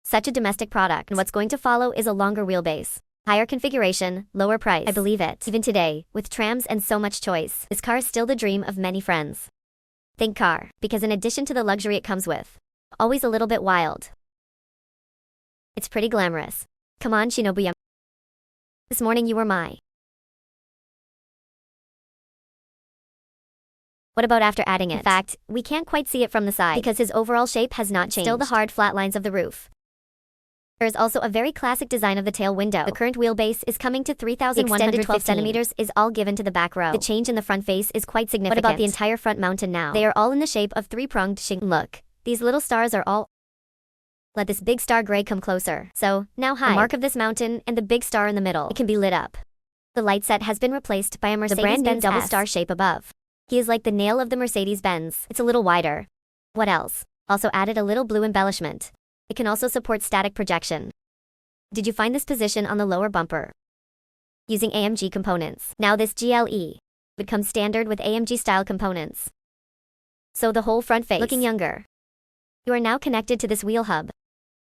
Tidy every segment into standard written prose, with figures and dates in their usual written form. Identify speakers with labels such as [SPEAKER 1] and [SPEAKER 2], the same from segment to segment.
[SPEAKER 1] Such a domestic product, and what's going to follow is a longer wheelbase. Higher configuration, lower price. I believe it. Even today, with trams and so much choice, this car is still the dream of many friends. Think car, because in addition to the luxury it comes with, always a little bit wild. It's pretty glamorous. Come on, Shinobu. This morning you were my. What about after adding it? In fact, we can't quite see it from the side because his overall shape has not changed. Still the hard flat lines of the roof. There is also a very classic design of the tail window. The current wheelbase is coming to 3,112 centimeters is all given to the back row. The change in the front face is quite significant. What about the entire front mountain now? They are all in the shape of three-pronged shing. Look, these little stars are all. Let this big star gray come closer. So, now hide. The mark of this mountain and the big star in the middle. It can be lit up. The light set has been replaced by a Mercedes-Benz double star shape above. He is like the nail of the Mercedes-Benz. It's a little wider. What else? Also added a little blue embellishment. It can also support static projection. Did you find this position on the lower bumper? Using AMG components. Now this GLE would come standard with AMG style components. So the whole front face looking younger. You are now connected to this wheel hub.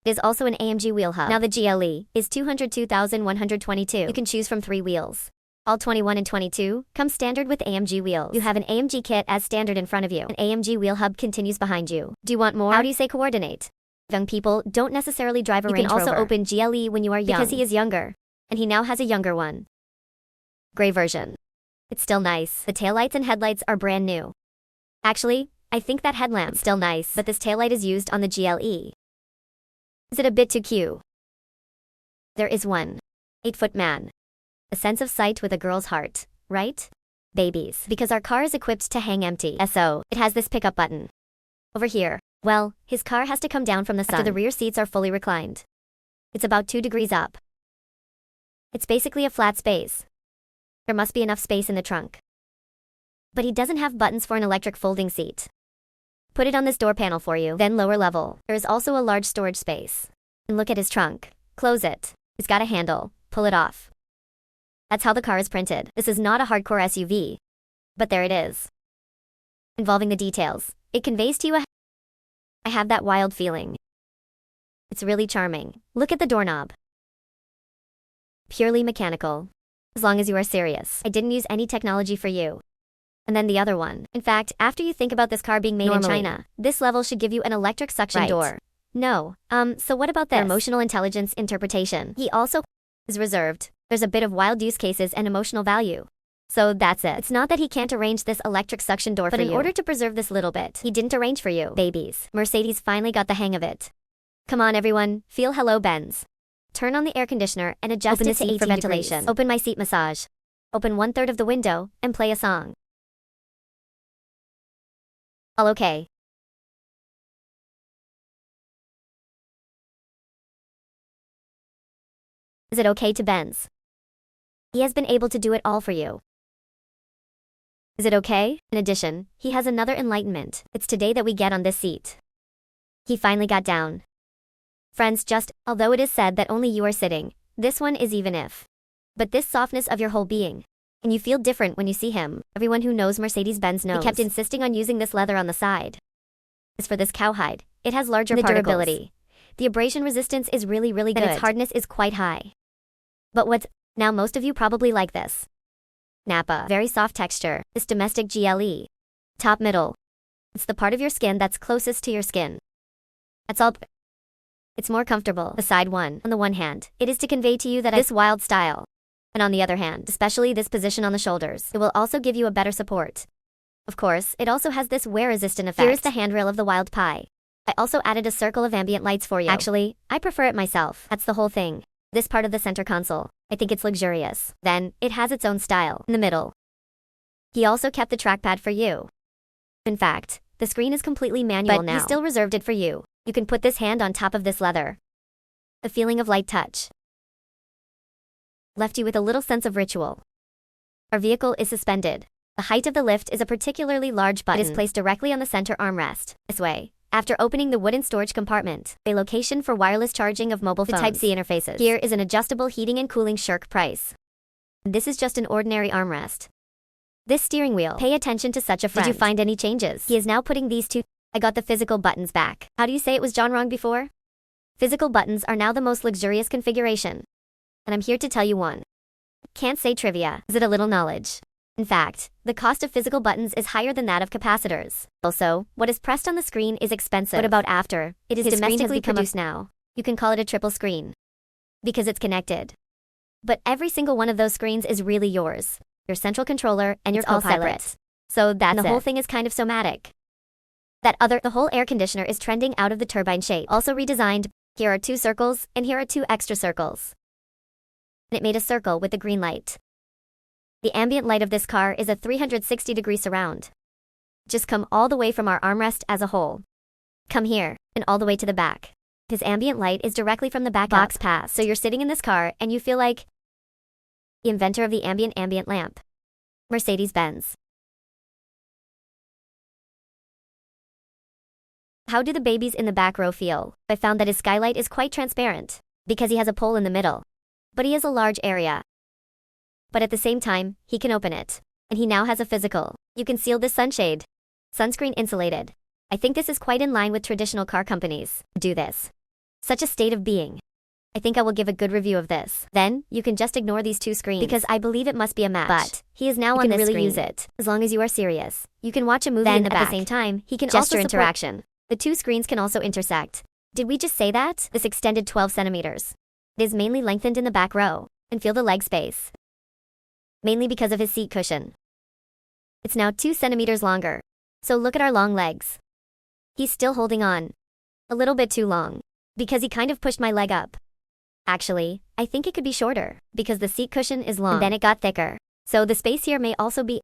[SPEAKER 1] It is also an AMG wheel hub. Now the GLE is 202,122. You can choose from 3 wheels. All 21 and 22 come standard with AMG wheels. You have an AMG kit as standard in front of you. An AMG wheel hub continues behind you. Do you want more? How do you say coordinate? Young people don't necessarily drive a Range Rover. You can also open GLE when you are young. Because he is younger. And he now has a younger one. Gray version. It's still nice. The taillights and headlights are brand new. Actually, I think that headlamp's still nice, but this taillight is used on the GLE. Is it a bit too cute? There is one 8-foot man. A sense of sight with a girl's heart, right? Babies. Because our car is equipped to hang empty. So, it has this pickup button. Over here. Well, his car has to come down from the sun after the rear seats are fully reclined. It's about 2 degrees up. It's basically a flat space. There must be enough space in the trunk. But he doesn't have buttons for an electric folding seat. Put it on this door panel for you. Then lower level. There is also a large storage space. And look at his trunk. Close it. It's got a handle. Pull it off. That's how the car is printed. This is not a hardcore SUV. But there it is. Involving the details, it conveys to you a. I have that wild feeling. It's really charming. Look at the doorknob. Purely mechanical. As long as you are serious. I didn't use any technology for you. And then the other one. In fact, after you think about this car being made in China, this level should give you an electric suction door. No. So what about this? Emotional intelligence interpretation. He also is reserved. There's a bit of wild use cases and emotional value. So that's it. It's not that he can't arrange this electric suction door for you. But in order to preserve this little bit, he didn't arrange for you. Babies. Mercedes finally got the hang of it. Come on everyone, feel hello Benz. Turn on the air conditioner and adjust it to 80 for ventilation. Degrees. Open my seat massage. Open 1/3 of the window and play a song. All okay. Is it okay to Benz? He has been able to do it all for you. Is it okay? In addition, he has another enlightenment. It's today that we get on this seat. He finally got down. Friends, although it is said that only you are sitting, this one is even if. But this softness of your whole being. And you feel different when you see him. Everyone who knows Mercedes-Benz knows. He kept insisting on using this leather on the side. As for this cowhide, it has larger particles. Durability. The abrasion resistance is really good. And its hardness is quite high. But now most of you probably like this. Nappa. Very soft texture. This domestic GLE. Top middle. It's the part of your skin that's closest to your skin. That's all. It's more comfortable. The side one. On the one hand, it is to convey to you that this wild style. And on the other hand, especially this position on the shoulders, it will also give you a better support. Of course, it also has this wear-resistant effect. Here's the handrail of the Wild Pie. I also added a circle of ambient lights for you. Actually, I prefer it myself. That's the whole thing. This part of the center console. I think it's luxurious. Then, it has its own style. In the middle. He also kept the trackpad for you. In fact, the screen is completely manual now. But he still reserved it for you. You can put this hand on top of this leather. A feeling of light touch. Left you with a little sense of ritual. Our vehicle is suspended. The height of the lift is a particularly large button. It is placed directly on the center armrest. This way. After opening the wooden storage compartment, a location for wireless charging of mobile phones. The Type-C interfaces. Here is an adjustable heating and cooling shirk price. This is just an ordinary armrest. This steering wheel. Pay attention to such a friend. Did you find any changes? He is now putting these two. I got the physical buttons back. How do you say it was John wrong before? Physical buttons are now the most luxurious configuration. And I'm here to tell you one. Can't say trivia. Is it a little knowledge? In fact, the cost of physical buttons is higher than that of capacitors. Also, what is pressed on the screen is expensive. What about after? It is domestically produced now. You can call it a triple screen. Because it's connected. But every single one of those screens is really yours. Your central controller and your co-pilot. So that's it. The whole thing is kind of somatic. The whole air conditioner is trending out of the turbine shape. Also redesigned. Here are 2 circles, and here are 2 extra circles. And it made a circle with the green light. The ambient light of this car is a 360-degree surround. Just come all the way from our armrest as a whole. Come here, and all the way to the back. His ambient light is directly from the back box pass. So you're sitting in this car, and you feel like the inventor of the ambient lamp. Mercedes-Benz. How do the babies in the back row feel? I found that his skylight is quite transparent, because he has a pole in the middle. But he has a large area. But at the same time, he can open it. And he now has a physical. You can seal this sunshade. Sunscreen insulated. I think this is quite in line with traditional car companies. Do this. Such a state of being. I think I will give a good review of this. Then, you can just ignore these 2 screens. Because I believe it must be a match. But, he is now on this screen. You can really use it. As long as you are serious. You can watch a movie in the back. At the same time, he can also support interaction. The 2 screens can also intersect. Did we just say that? This extended 12 centimeters. It is mainly lengthened in the back row. And feel the leg space. Mainly because of his seat cushion. It's now 2 centimeters longer. So look at our long legs. He's still holding on. A little bit too long. Because he kind of pushed my leg up. Actually, I think it could be shorter. Because the seat cushion is long. And then it got thicker. So the space here may also be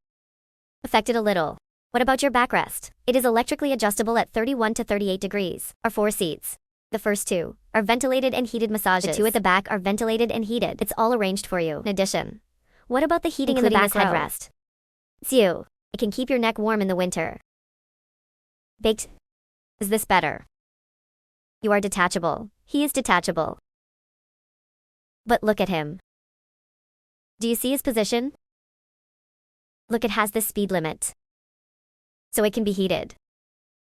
[SPEAKER 1] affected a little. What about your backrest? It is electrically adjustable at 31 to 38 degrees. Our 4 seats. The first 2 are ventilated and heated massages. The 2 at the back are ventilated and heated. It's all arranged for you. In addition, what about the heating in the back headrest? It's you. It can keep your neck warm in the winter. Baked. Is this better? You are detachable. He is detachable. But look at him. Do you see his position? Look, it has this speed limit. So it can be heated.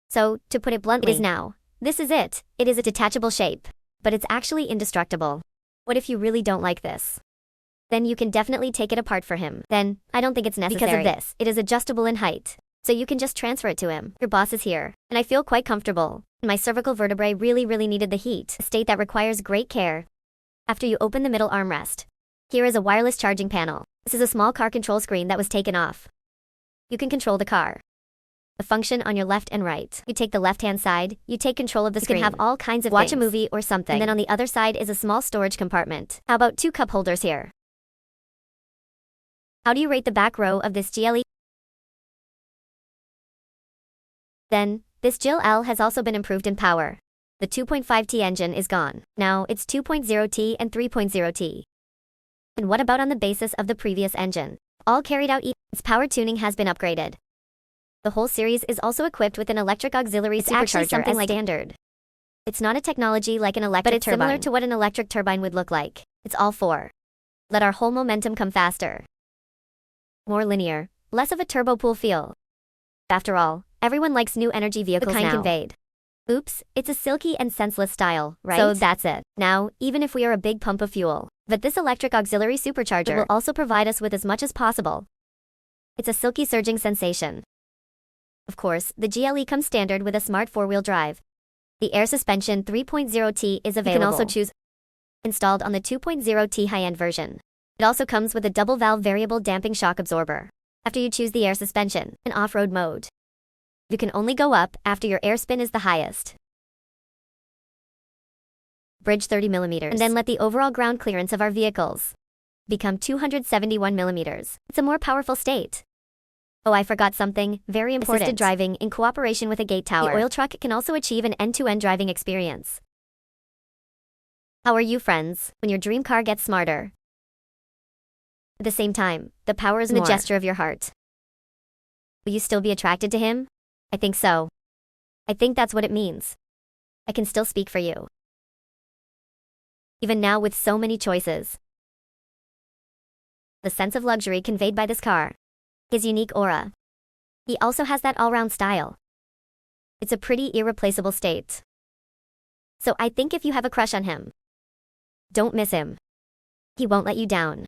[SPEAKER 1] So, to put it bluntly, it is now. This is it. It is a detachable shape. But it's actually indestructible. What if you really don't like this? Then you can definitely take it apart for him. Then, I don't think it's necessary. Because of this, it is adjustable in height. So you can just transfer it to him. Your boss is here. And I feel quite comfortable. My cervical vertebrae really needed the heat. A state that requires great care. After you open the middle armrest. Here is a wireless charging panel. This is a small car control screen that was taken off. You can control the car. The function on your left and right. You take the left-hand side, you take control of the screen. You can have all kinds of things. Watch a movie or something. And then on the other side is a small storage compartment. How about 2 cup holders here? How do you rate the back row of this GLE? Then, this GLE has also been improved in power. The 2.5T engine is gone. Now, it's 2.0T and 3.0T. And what about on the basis of the previous engine? All carried out, its power tuning has been upgraded. The whole series is also equipped with an electric auxiliary supercharger as standard. It's not a technology like an electric turbine, but it's similar to what an electric turbine would look like. It's all 4. Let our whole momentum come faster. More linear, less of a turbo pool feel. After all, everyone likes new energy vehicles now. The kind conveyed. Oops, it's a silky and senseless style, right? So that's it. Now, even if we are a big pump of fuel, but this electric auxiliary supercharger will also provide us with as much as possible. It's a silky surging sensation. Of course, the GLE comes standard with a smart 4-wheel drive. The air suspension 3.0T is available. You can also choose installed on the 2.0T high-end version. It also comes with a double-valve variable damping shock absorber. After you choose the air suspension, in off-road mode, you can only go up after your air spin is the highest. Bridge 30 millimeters. And then let the overall ground clearance of our vehicles become 271 millimeters. It's a more powerful state. Oh, I forgot something very important. Assisted driving in cooperation with a gate tower. The oil truck can also achieve an end-to-end driving experience. How are you, friends, when your dream car gets smarter? At the same time, the power is in the gesture of your heart. Will you still be attracted to him? I think so. I think that's what it means. I can still speak for you. Even now with so many choices. The sense of luxury conveyed by this car. His unique aura. He also has that all-round style. It's a pretty irreplaceable state. So I think if you have a crush on him, don't miss him. He won't let you down.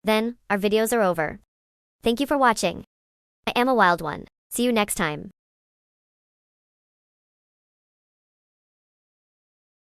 [SPEAKER 1] Then, our videos are over. Thank you for watching. I am a wild one. See you next time.